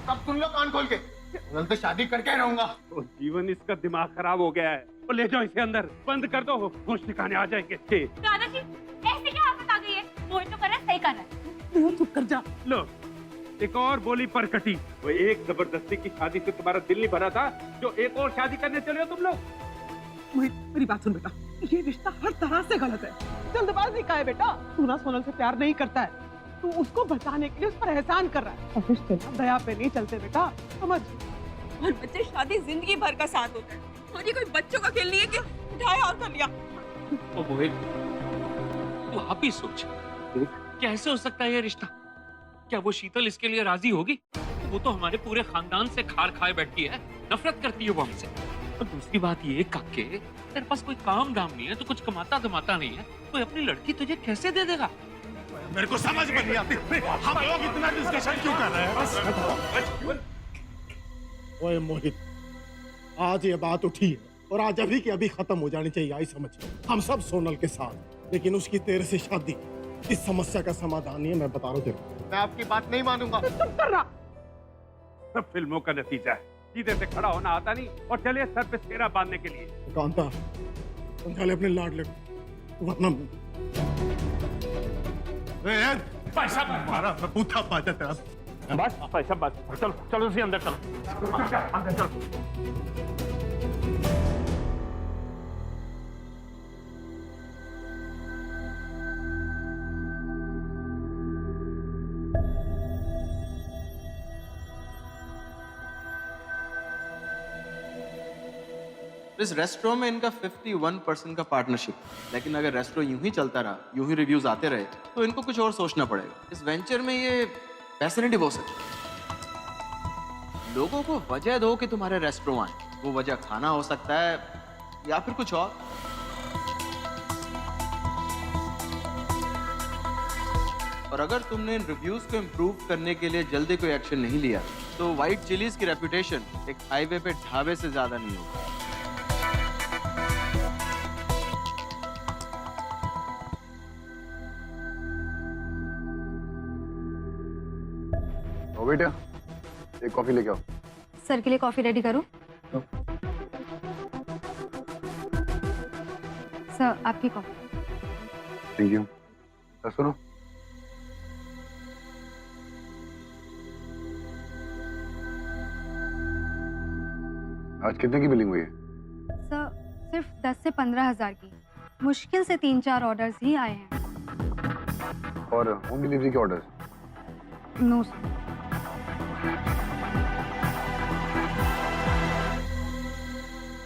कब सुन लो कान खोल के, सोनल से शादी करके रहूंगा। तो जीवन इसका दिमाग खराब हो गया है। तो ले जाओ इसे अंदर, बंद कर दो, होश ठिकाने आ जाएंगे। दादाजी ऐसे क्या आफत आ गई है? मोहित तो कर रहा है, सही कर रहा है। चुप कर जा। लो एक और बोली पर कटी। वो एक जबरदस्ती की शादी से तुम्हारा दिल नहीं भरा था, जो एक और शादी करने चले हो तुम लोग। मोहित मेरी बात सुन बेटा, ये रिश्ता हर तरह से गलत है। जल्दबाजी का है बेटा। तू ना सोनल से प्यार नहीं करता है, तू उसको बचाने के लिए उस पर एहसान कर रहा है। और रिश्ते ना दया पे नहीं चलते बेटा, समझ। और बच्चे शादी जिंदगी भर का साथ होता है, और ये कोई बच्चों का खेल नहीं है कि उठाया और कर लिया। ओ मोहित, तू आप ही सोच, कैसे हो सकता है ये रिश्ता? क्या वो शीतल इसके लिए राजी होगी? वो तो हमारे पूरे खानदान से खार खाए बैठी है, नफरत करती है वो हमसे। और दूसरी बात ये काके, तेरे पास कोई काम दाम नहीं है, तो कुछ कमाता धमाता नहीं है, कोई अपनी लड़की तुझे कैसे दे देगा? मेरे को समझ में नहीं आती, हम लोग इतना डिस्कशन क्यों कर रहे हैं? ओए मोहित, आज ये बात उठी है और आज अभी की अभी खत्म हो जानी चाहिए। आई समझ, हम सब सोनल के साथ, लेकिन उसकी तेरे से शादी इस समस्या का समाधान नहीं है। मैं बता रहा हूँ तेरे को। मैं आपकी बात नहीं मानूंगा। चुप कर रहा। सब फिल्मों का नतीजा है। सीधे से खड़ा होना आता नहीं और चलिए सर पे सेरा बांधने के लिए। कांता, समझा ले अपने लाडले को, वरना पैसा मारा बूथा पाजा तेरा। बस पैसा बस, चलो चलो उसी अंदर चलो, अंदर चलो। इस रेस्टोरेंट में इनका 51% का पार्टनरशिप, लेकिन अगर रेस्टोरेंट यूं ही चलता रहा, यूं ही रिव्यूज आते रहे, तो इनको कुछ और सोचना पड़ेगा। इस वेंचर में ये पैसे नहीं डिवो सकते। लोगों को वजह दो कि तुम्हारे रेस्टोरेंट आए। वो वजह खाना हो सकता है या फिर कुछ और। और अगर तुमने इन रिव्यूज को इम्प्रूव करने के लिए जल्दी कोई एक्शन नहीं लिया, तो व्हाइट चिलीज की रेपुटेशन एक हाईवे पे ढाबे से ज्यादा नहीं होगी। ओ बेटा, एक कॉफी लेके आओ। सर के लिए कॉफी रेडी करूं? सर आपकी कॉफी। Thank you. सुनो, आज कितने की बिलिंग हुई है? सर सिर्फ 10 से 15,000 की। मुश्किल से 3-4 ऑर्डर्स ही आए हैं। और होम डिलीवरी के ऑर्डर्स? No sir.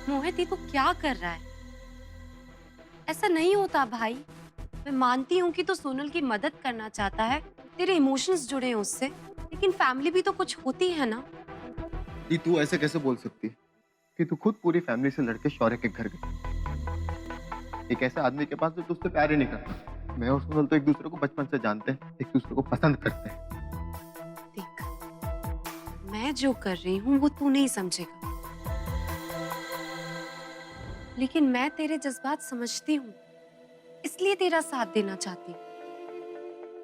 मोहित, ये तो क्या कर रहा है? ऐसा नहीं होता भाई। मैं मानती हूँ कि तू सोनल की मदद करना चाहता है, तेरे इमोशंस जुड़े हैं उससे, लेकिन फैमिली भी तो कुछ होती है ना। दी, तू ऐसे कैसे बोल सकती है कि तू खुद पूरी फैमिली से लड़के शौर्य के घर गई? एक ऐसे आदमी के पास जो तुझसे प्यार ही नहीं करता। मैं और सोनल तो एक दूसरे को बचपन से जानते हैं, एक दूसरे को पसंद करते हैं। देख, मैं जो कर रही हूँ वो तू नहीं समझेगा, लेकिन मैं तेरे जज्बात समझती हूँ, इसलिए तेरा साथ देना चाहती हूँ।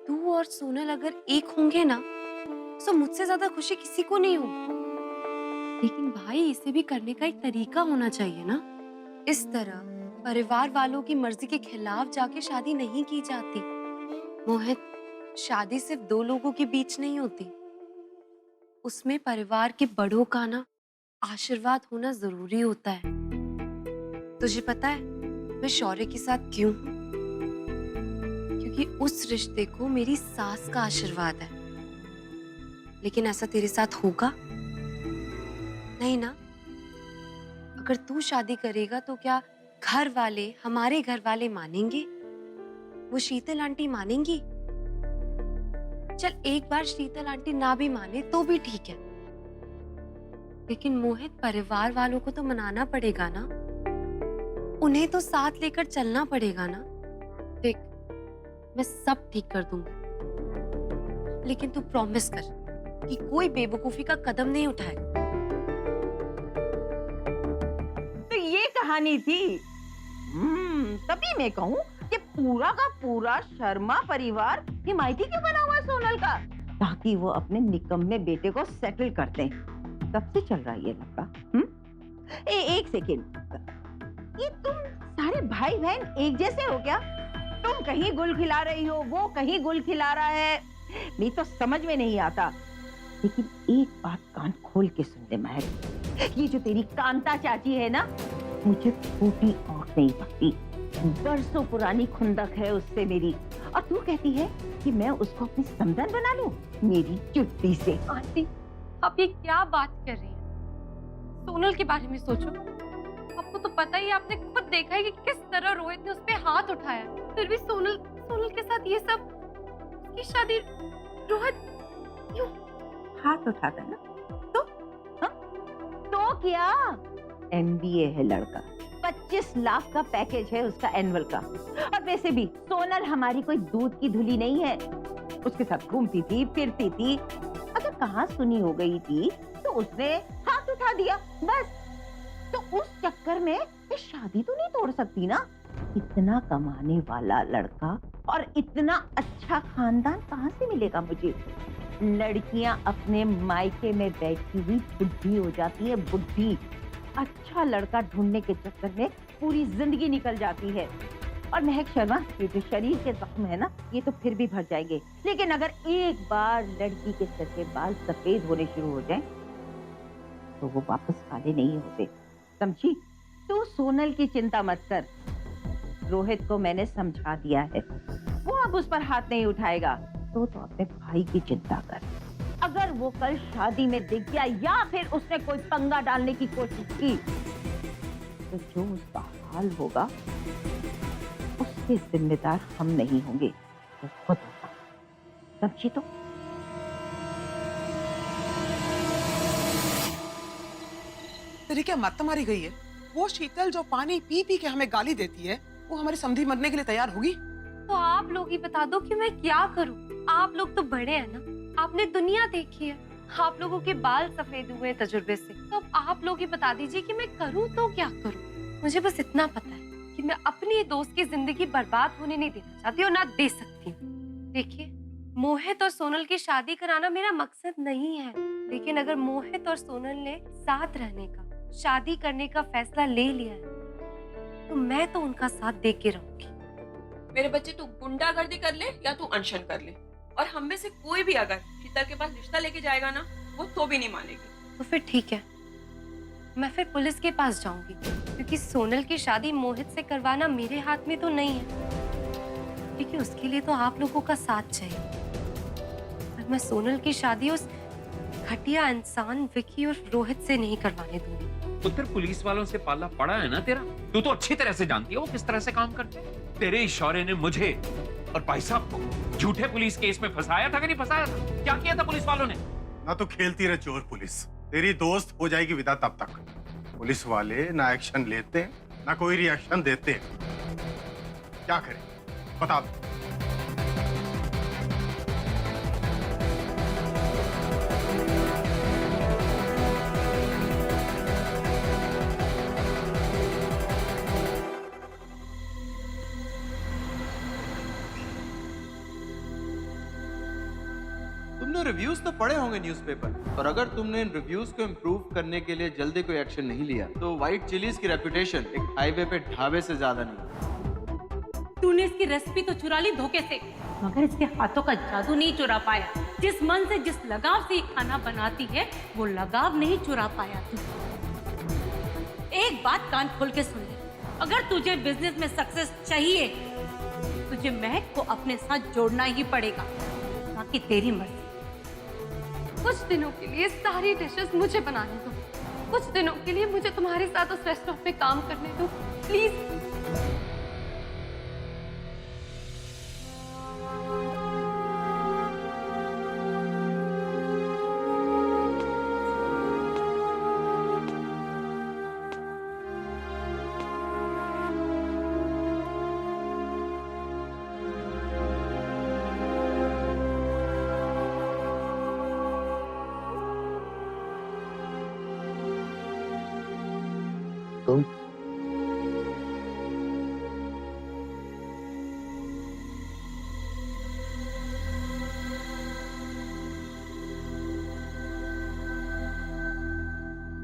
तू और सोनल अगर एक होंगे ना, तो मुझसे ज्यादा खुशी किसी को नहीं होगी। लेकिन भाई, इसे भी करने का एक तरीका होना चाहिए ना। इस तरह परिवार वालों की मर्जी के खिलाफ जाके शादी नहीं की जाती। मोहित, शादी सिर्फ 2 लोगों के बीच नहीं होती, उसमें परिवार के बड़ों का ना आशीर्वाद होना जरूरी होता है। तुझे पता है मैं शौर्य के साथ क्यों हूं? क्योंकि उस रिश्ते को मेरी सास का आशीर्वाद है। लेकिन ऐसा तेरे साथ होगा नहीं ना? अगर तू शादी करेगा तो क्या घर वाले, हमारे घर वाले मानेंगे? वो शीतल आंटी मानेंगी? चल एक बार शीतल आंटी ना भी माने तो भी ठीक है, लेकिन मोहित, परिवार वालों को तो मनाना पड़ेगा ना, उन्हें तो साथ लेकर चलना पड़ेगा ना। देख, मैं सब ठीक कर दूंगी, लेकिन तू प्रॉमिस कर कि कोई बेवकूफी का कदम नहीं उठाएगा। तो ये कहानी थी। तभी मैं कहूँ कि पूरा का पूरा शर्मा परिवार हिमायती क्यों बना हुआ है सोनल का? ताकि वो अपने निकम्मे बेटे को सेटल कर दें। कब से चल रहा है ये लड़का? एक सेकेंड, ये तुम सारे भाई बहन एक जैसे हो क्या? तुम कहीं गुल खिला रही हो, वो कहीं गुल खिला रहा है, नहीं तो समझ में नहीं आता। लेकिन एक बात कान खोल के सुन ले महक, ये जो तेरी कांता चाची है ना, मुझे छोटी आंख नहीं पड़ती। बरसों पुरानी खुंदक है उससे मेरी, और तू कहती है कि मैं उसको अपनी समधन बना लूं मेरी चुट्टी से। आंटी, आप ये क्या बात कर रही हैं? सोनल के बारे में सोचो। आपको तो पता ही है, आपने खुद देखा है कि किस तरह रोहित ने उस पे हाथ उठाया। फिर भी सोनल के साथ ये सब, की शादी रोहित क्यों हाथ उठाता ना? तो क्या? MBA है लड़का, 25 लाख का पैकेज है उसका एनुअल का। और वैसे भी सोनल हमारी कोई दूध की धुली नहीं है, उसके साथ घूमती थी, फिरती थी। अगर कहाँ सुनी हो गई थी तो उसने हाथ उठा दिया बस। तो उस चक्कर में ये शादी तो नहीं तोड़ सकती ना। इतना कमाने वाला लड़का और इतना अच्छा खानदान कहाँ से मिलेगा मुझे? लड़कियां अपने मायके में बैठी हुई बुढ़ी हो जाती है, बुढ़ी। अच्छा लड़का ढूंढने के चक्कर में पूरी जिंदगी निकल जाती है। और महक शर्मा, ये जो शरीर के जख्म है ना, ये तो फिर भी भर जाएंगे, लेकिन अगर एक बार लड़की के सर के बाल सफेद होने शुरू हो जाएं, तो वो वापस काले नहीं होते, समझी? तू सोनल की चिंता मत कर, रोहित को मैंने समझा दिया है, वो अब उस पर हाथ नहीं उठाएगा। तो अपने भाई की चिंता कर। अगर वो कल शादी में दिख गया या फिर उसने कोई पंगा डालने की कोशिश की, तो जो उसका हाल होगा उसके जिम्मेदार हम नहीं होंगे, वो खुद होगा, समझी? तो तेरी क्या मत मारी गई है? वो शीतल जो पानी पी पी के हमें गाली देती है, वो हमारी समधी मरने के लिए तैयार होगी? तो आप लोग ही बता दो कि मैं क्या करूं। आप लोग तो बड़े हैं ना, आपने दुनिया देखी है, आप लोगों के बाल सफेद हुए हैं तजुर्बे से। तो अब आप लोग ही बता दीजिए कि मैं करूं तो क्या करूं। मुझे बस इतना पता है कि मैं अपनी दोस्त की जिंदगी बर्बाद होने नहीं देना चाहती और ना दे सकती हूँ। देखिए, मोहित और सोनल की शादी कराना मेरा मकसद नहीं है, लेकिन अगर मोहित और सोनल ने साथ रहने का, शादी करने का फैसला ले लिया है, तो मैं तो उनका साथ दे के रहूंगी। मेरे बच्चे, तू गुंडागर्दी कर ले या तू अनशन कर ले, और हम में से कोई भी अगर शीतल के पास रिश्ता लेके जाएगा ना, वो तो भी नहीं मानेगी। तो फिर ठीक है, मैं फिर पुलिस के पास जाऊंगी, क्योंकि सोनल की शादी मोहित से करवाना मेरे हाथ में तो नहीं है, क्योंकि उसके लिए तो आप लोगों का साथ चाहिए। और मैं सोनल की शादी उस घटिया इंसान विकी और रोहित से नहीं करवाने दूंगी। उधर पुलिस वालों से पाला पड़ा है ना तेरा, तू तो अच्छी तरह से जानती है वो किस तरह से काम करते हैं। तेरे इशारे ने मुझे और भाई साहब को झूठे पुलिस केस में फंसाया था कि नहीं फंसाया था? क्या किया था पुलिस वालों ने? ना तो खेलती रहे चोर पुलिस, तेरी दोस्त हो जाएगी विदा तब तक। पुलिस वाले ना एक्शन लेते ना कोई रिएक्शन देते। क्या करें बता दो। तुमने रिव्यूज तो पढ़े होंगे न्यूज़पेपर, और अगर तुमने इन रिव्यूज को इम्प्रूव करने के लिए जल्दी कोई एक्शन नहीं लिया तो व्हाइट चिलीज की रेपुटेशन एक हाईवे पे ढाबे से ज्यादा नहीं। तूने इसकी रेसिपी तो चुरा ली धोखे से, मगर इसके हाथों का जादू नहीं चुरा पाया। जिस मन से, जिस लगाव से ये खाना बनाती है, वो लगाव नहीं चुरा पाया तू। एक बात कान खोल के सुन ले, अगर तुझे बिजनेस में सक्सेस चाहिए, तुझे महक को अपने साथ जोड़ना ही पड़ेगा, बाकी तेरी मर्जी। कुछ दिनों के लिए सारी डिशेस मुझे बनाने दो, कुछ दिनों के लिए मुझे तुम्हारे साथ उस रेस्टोरेंट में काम करने दो, प्लीज। तुम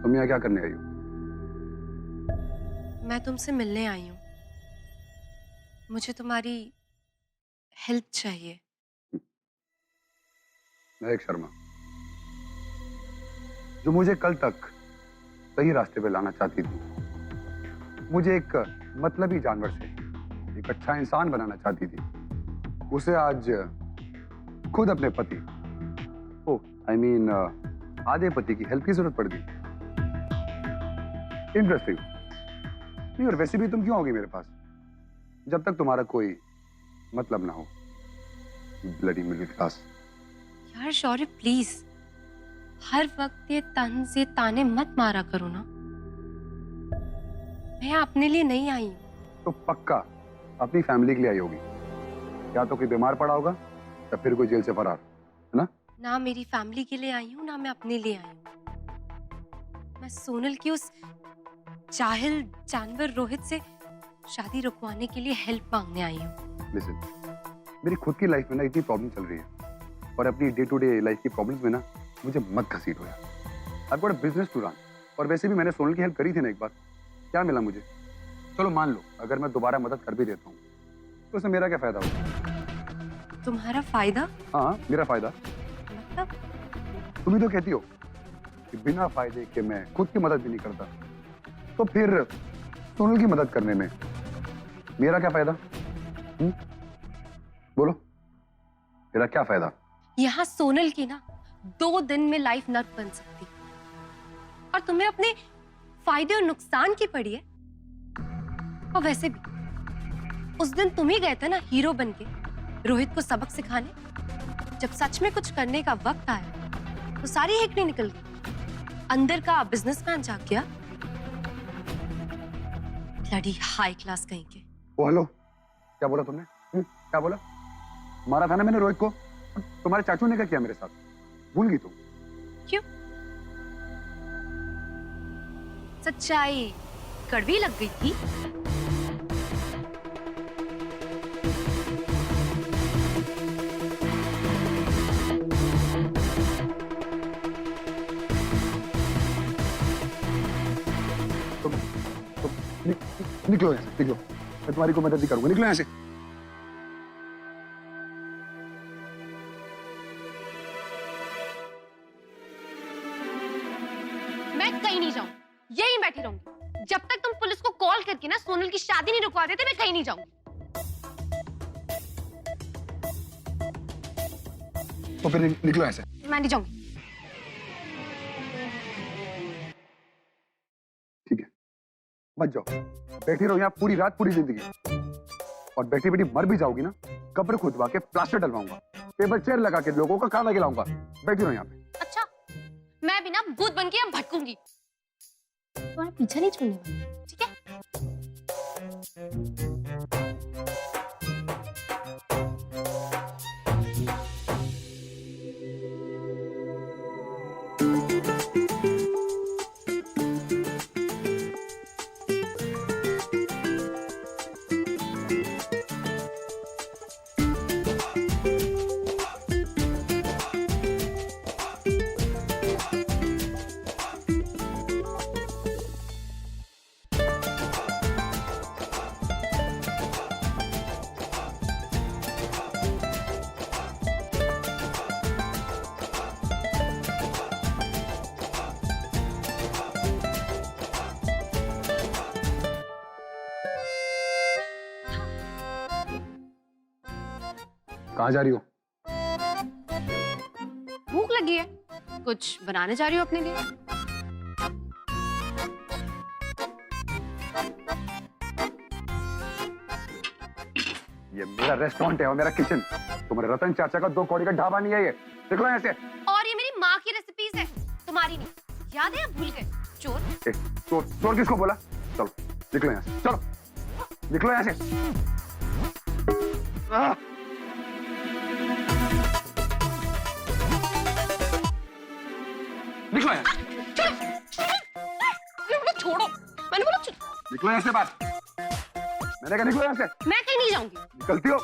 तुम यहाँ क्या करने आई हो? मैं तुमसे मिलने आई हूँ। मुझे तुम्हारी हेल्प चाहिए। नायक शर्मा, जो मुझे कल तक सही रास्ते पे लाना चाहती थी, मुझे एक मतलबी जानवर से एक अच्छा इंसान बनाना चाहती थी, उसे आज खुद अपने पति, आधे पति की हेल्प की जरूरत पड़ गई। इंटरेस्टिंग। नहीं, और वैसे भी तुम क्यों आओगी मेरे पास जब तक तुम्हारा कोई मतलब ना हो? Bloody middle class. यार शौर्य प्लीज, हर वक्त ये तंज ये ताने मत मारा करो ना। मैं अपने लिए नहीं आई हूँ। तो पक्का अपनी फैमिली के लिए आई होगी। या तो कोई बीमार पड़ा होगा या फिर कोई जेल से फरार, है ना? ना मेरी फैमिली के लिए आई हूँ, ना मैं अपने लिए आई हूँ। मैं सोनल की उस जाहिल जानवर रोहित से शादी रुकवाने के लिए हेल्प मांगने आई हूँ। लिसन, मेरी खुद की लाइफ में ना इतनी प्रॉब्लम चल रही है, और अपनी डे टू डे लाइफ की प्रॉब्लम्स में ना मुझे मत घसीटो यार। I've got a business to run। और वैसे भी मैंने सोनल की हेल्प करी थी ना एक बार, क्या मिला मुझे? चलो मान लो अगर मैं दोबारा मदद कर भी देता हूँ तो उससे मेरा क्या फायदा होगा? तुम्हारा फायदा? हाँ, मेरा फायदा। मतलब? तुम ही तो कहती हो कि बिना फायदे के मैं खुद की मदद भी नहीं करता, तो फिर सोनल की मदद करने में मेरा क्या फायदा? बोलो, मेरा क्या फायदा? यहाँ सोनल की ना 2 दिन में लाइफ नर्क बन सकती, और तुम्हें अपने फायदे और नुकसान की पड़ी है। और वैसे भी उस दिन तुम ही गए थे ना हीरो बनके रोहित को सबक सिखाने। जब सच में कुछ करने का वक्त आया तो सारी हेकड़ी निकल गई। अंदर का बिजनेसमैन जाग गया। ब्लडी हाई क्लास कहीं के। ओ हेलो, क्या बोला तुमने? क्या बोला? मारा था ना मैंने रोहित को। तुम्हारे चाचू ने क्या किया मेरे साथ? भूल गई तुम? क्यों? सच्चाई कड़वी लग गई थी। निकलो यहाँ से, निकलो। मैं तुम्हारी को मदद नहीं करूंगा, निकलो यहाँ से। मैं कहीं नहीं जाऊंगी, यहीं बैठी रहूंगी। जब तक तुम पुलिस को कॉल करके ना सोनल की शादी नहीं रुकवा देते, मैं कहीं नहीं जाऊंगी। तो फिर निकलो यहाँ से। मैं नहीं जाऊंगी। ठीक है, मत जाओ, बैठी रहो यहाँ पूरी रात पूरी जिंदगी। और बैठी बैठी मर भी जाओगी ना, कब्र खुदवा के प्लास्टर डलवाऊंगा, टेबल चेयर लगा के लोगों का खाना खिलाऊंगा। बैठी रहो यहाँ पे। अच्छा, मैं भी ना भूत बन के यहाँ भटकूंगी, तुम्हारा पीछा नहीं छोड़ने वाली, ठीक है? कहाँ जा रही हो? भूख लगी है, कुछ बनाने जा रही हो अपने लिए। ये मेरा रेस्टोरेंट है और मेरा किचन, तुम्हारे रतन चाचा का 2 कौड़ी का ढाबा नहीं है ये। निकलो यहाँ से। और ये मेरी माँ की रेसिपीज है, तुम्हारी नहीं। याद है या भूल गए? चोर। चोर? चोर किसको बोला? चलो निकलो यहाँ से, चलो निकलो यहाँ से। निकलो यहाँ। छोड़ो, मैंने बोला निकलो यहाँ से बात। मैंने कहा निकलो यहाँ से। मैं कहीं नहीं जाऊंगी। निकलती हो?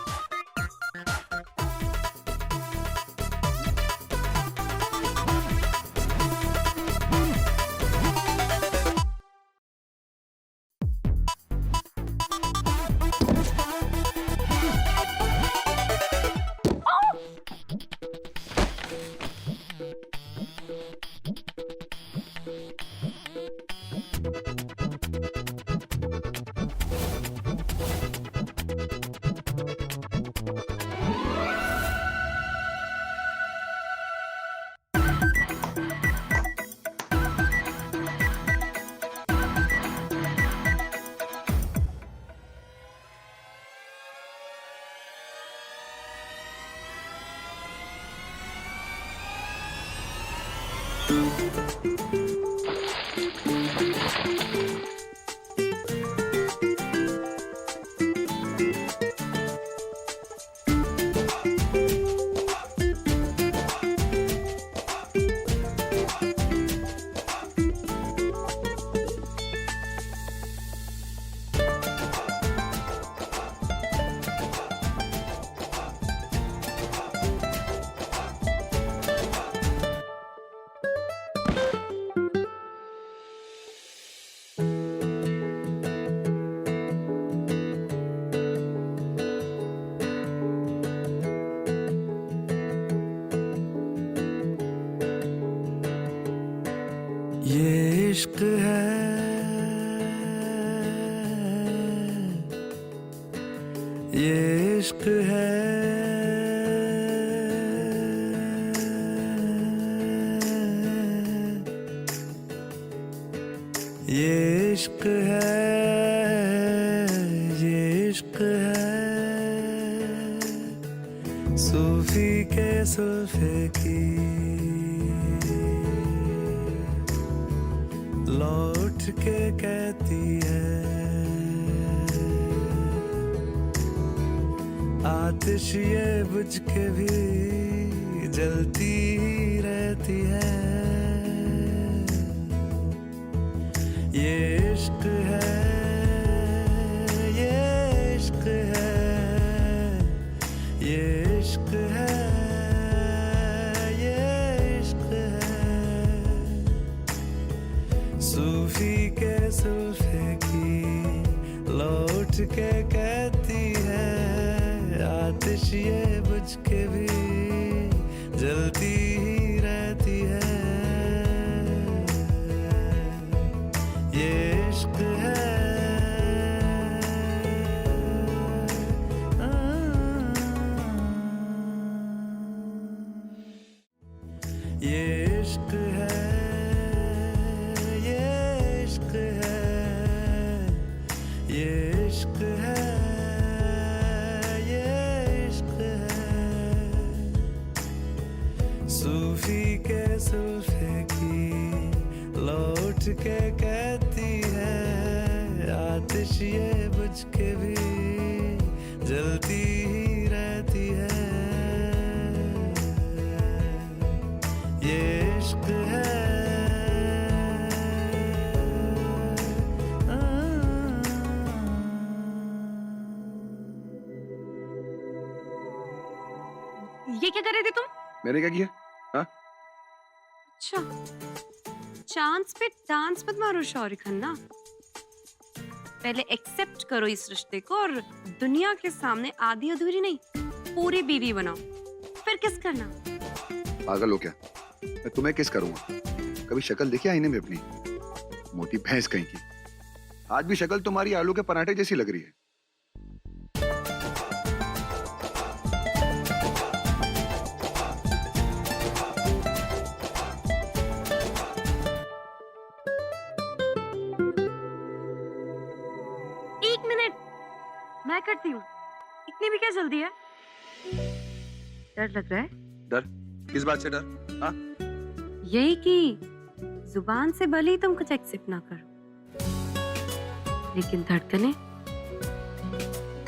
ये इश्क है, ये इश्क है, ये इश्क है, ये इश्क है, सूफी के सुल्फे की लौट के कहती है, आतिश ये बुझ के भी जलती ही रहती है। ये इश्क है, ये इश्क है, ये इश्क है, ये इश्क है, सूफी के सुल्फे की लौट के कहती है, आतिश ये बुझ के भी जलती ही रहती है। ये इश्क है, ये इश्क है, ये इश्क है, ये इश्क है, ये इश्क है, सूफी के सुल्फे की लौट के कहती है, आतिश ये बुझ के भी जलती ही रहती है। ये इश्क है, ये क्या कर रहे थे तुम? मैंने क्या किया? हाँ? अच्छा, चांस पे डांस मत मारो शौर्य खन्ना। पहले एक्सेप्ट करो इस रिश्ते को और दुनिया के सामने आधी अधूरी नहीं, पूरी बीवी बनाओ, फिर किस करना। पागल हो क्या? मैं तुम्हें किस करूंगा? कभी शक्ल देखी आईने में अपनी? मोटी भैंस कहीं की। आज भी शक्ल तुम्हारी आलू के पराठे जैसी लग रही है। एक मिनट, मैं करती हूँ। इतनी भी क्या जल्दी है? डर लग रहा है? डर? किस बात से डर? हाँ? यही कि जुबान से भले ही तुम कुछ एक्सेप्ट ना करो, लेकिन धड़कने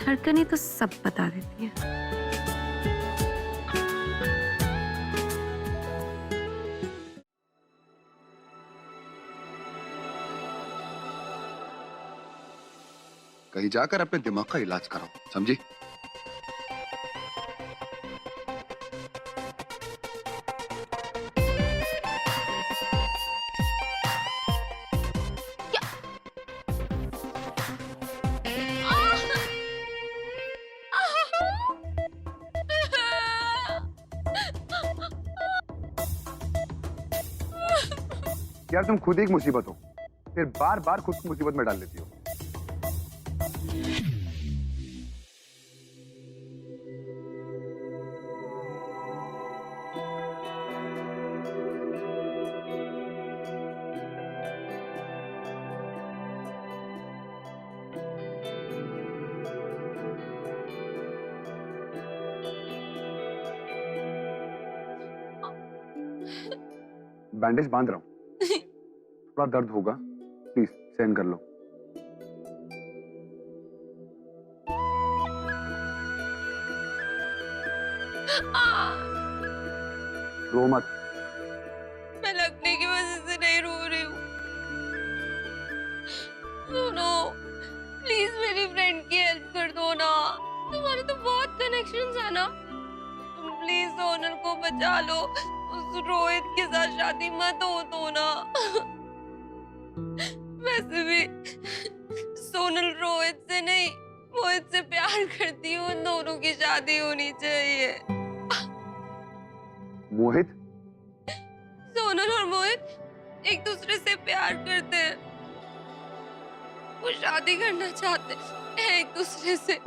धड़कने तो सब बता देती है। कहीं जाकर अपने दिमाग का इलाज कराओ, समझी? यार तुम खुद एक मुसीबत हो, फिर बार बार खुद को मुसीबत में डाल लेती हो। बैंडेज बांध रहा हूँ, थोड़ा दर्द होगा, प्लीज सहन कर लो। रो मत। मैं लगने की वजह से नहीं रो रही हूँ। सुनो, प्लीज मेरी फ्रेंड की हेल्प कर दो ना। तुम्हारे तो बहुत कनेक्शंस है ना। तुम प्लीज सोनल को बचा लो। उस रोहित के साथ शादी मत हो तो ना। वैसे भी सोनल रोहित से नहीं, मोहित से प्यार करती है। उन दोनों की शादी होनी चाहिए। मोहित? सोनल और मोहित एक दूसरे से प्यार करते हैं। वो शादी करना चाहते हैं एक दूसरे से।